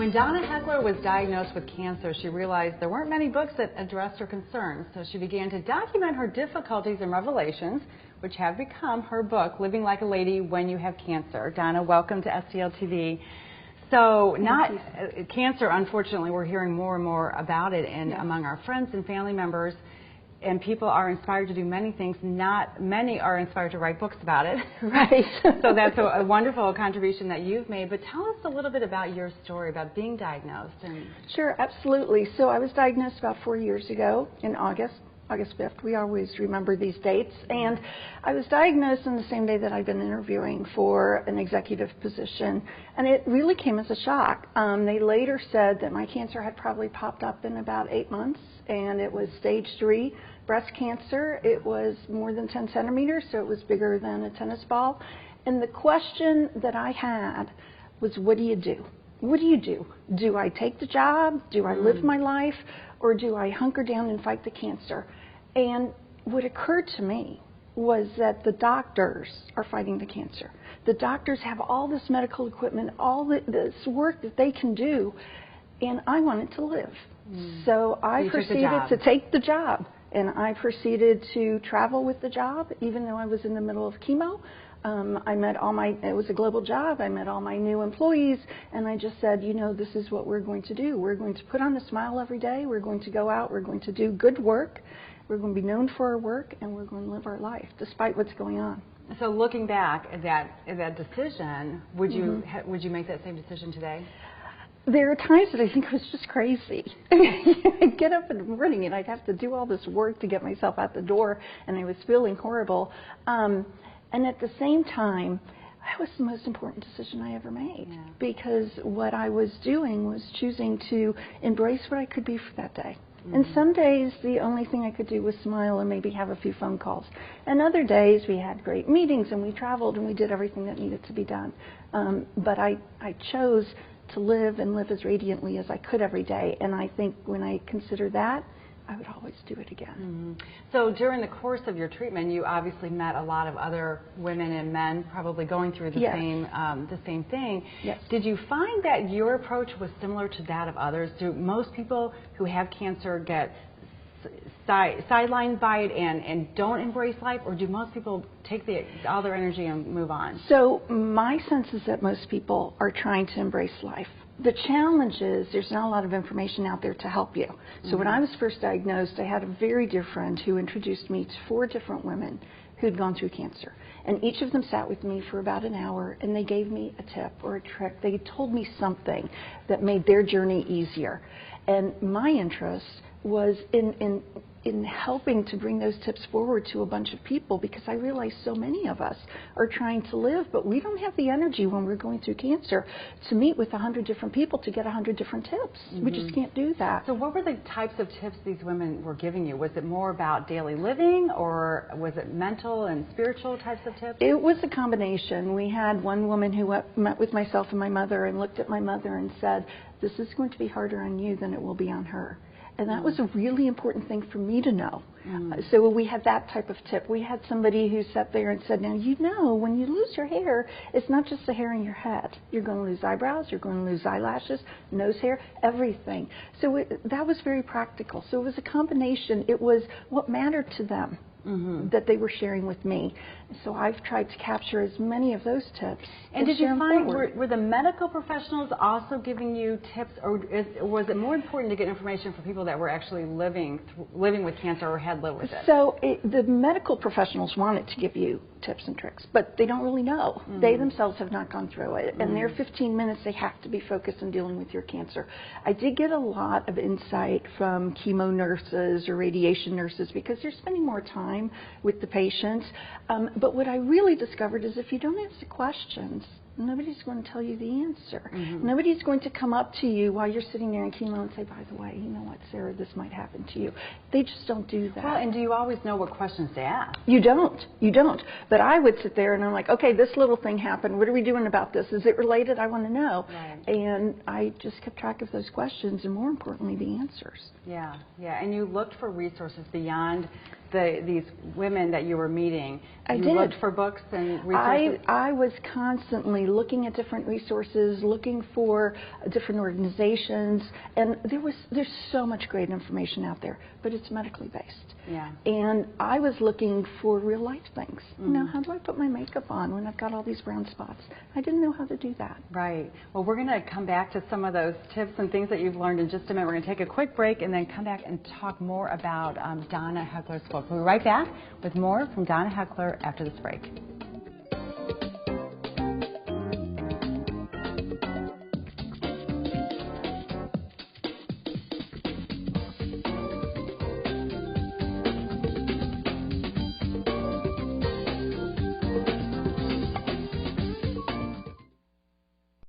When Donna Heckler was diagnosed with cancer, she realized there weren't many books that addressed her concerns, so she began to document her difficulties and revelations, which have become her book, Living Like a Lady When You Have Cancer. Donna, welcome to STL TV. So, cancer, unfortunately, we're hearing more and more about it among our friends and family members. And people are inspired to do many things. Not many are inspired to write books about it. Right. So that's a wonderful contribution that you've made. But tell us a little bit about your story, about being diagnosed. Sure, absolutely. So I was diagnosed about 4 years ago in August 5th. We always remember these dates. And I was diagnosed on the same day that I'd been interviewing for an executive position. And it really came as a shock. They later said that my cancer had probably popped up in about 8 months. And it was stage 3 breast cancer. It was more than 10 centimeters, so it was bigger than a tennis ball. And the question that I had was, what do you do? What do you do? Do I take the job? Do I live my life? Or do I hunker down and fight the cancer? And what occurred to me was that the doctors are fighting the cancer. The doctors have all this medical equipment, all this work that they can do, and I wanted to live. So I proceeded to take the job, and I proceeded to travel with the job, even though I was in the middle of chemo. I met it was a global job, I met all my new employees, and I just said, you know, this is what we're going to do. We're going to put on a smile every day, we're going to go out, we're going to do good work, we're going to be known for our work, and we're going to live our life, despite what's going on. So looking back at that decision, would you make that same decision today? There are times that I think I was just crazy. I'd get up in the morning and I'd have to do all this work to get myself out the door, and I was feeling horrible. And at the same time, that was the most important decision I ever made, because what I was doing was choosing to embrace what I could be for that day. And some days the only thing I could do was smile and maybe have a few phone calls. And other days we had great meetings and we traveled and we did everything that needed to be done. But I chose to live and live as radiantly as I could every day. And I think when I consider that, I would always do it again. So during the course of your treatment, you obviously met a lot of other women and men probably going through the same thing. Yes. Did you find that your approach was similar to that of others? Do most people who have cancer get sidelined by it and don't embrace life, or do most people take all their energy and move on? So my sense is that most people are trying to embrace life. The challenge is there's not a lot of information out there to help you. So when I was first diagnosed, I had a very dear friend who introduced me to 4 different women who'd gone through cancer. And each of them sat with me for about an hour, and they gave me a tip or a trick. They told me something that made their journey easier. And my interest was in helping to bring those tips forward to a bunch of people, because I realize so many of us are trying to live, but we don't have the energy when we're going through cancer to meet with 100 different people to get 100 different tips. We just can't do that. So what were the types of tips these women were giving you? Was it more about daily living, or was it mental and spiritual types of tips? It was a combination. We had one woman who met with myself and my mother and looked at my mother and said, this is going to be harder on you than it will be on her. And that was a really important thing for me to know. So we had that type of tip. We had somebody who sat there and said, now, you know, when you lose your hair, it's not just the hair in your head. You're going to lose eyebrows, you're going to lose eyelashes, nose hair, everything. So that was very practical. So it was a combination. It was what mattered to them that they were sharing with me. So I've tried to capture as many of those tips. And did you find, were the medical professionals also giving you tips, or was it more important to get information for people that were actually living with cancer or had lived with it? So the medical professionals wanted to give you tips and tricks, but they don't really know. They themselves have not gone through it. And their 15 minutes, they have to be focused on dealing with your cancer. I did get a lot of insight from chemo nurses or radiation nurses, because they're spending more time with the patients. But what I really discovered is if you don't ask the questions, nobody's going to tell you the answer. Nobody's going to come up to you while you're sitting there in chemo and say, by the way, you know what, Sarah, this might happen to you. They just don't do that. Well, and do you always know what questions to ask? You don't. You don't. But I would sit there and I'm like, okay, this little thing happened. What are we doing about this? Is it related? I want to know. Right. And I just kept track of those questions and, more importantly, the answers. Yeah, yeah. And you looked for resources beyond these women that you were meeting? I you did. looked for books and resources? I was constantly looking at different resources, looking for different organizations, and there's so much great information out there, but it's medically based. Yeah. And I was looking for real life things. You know, how do I put my makeup on when I've got all these brown spots? I didn't know how to do that. Right. Well, we're going to come back to some of those tips and things that you've learned in just a minute. We're going to take a quick break and then come back and talk more about Donna Heckler's book. We'll be right back with more from Donna Heckler after this break.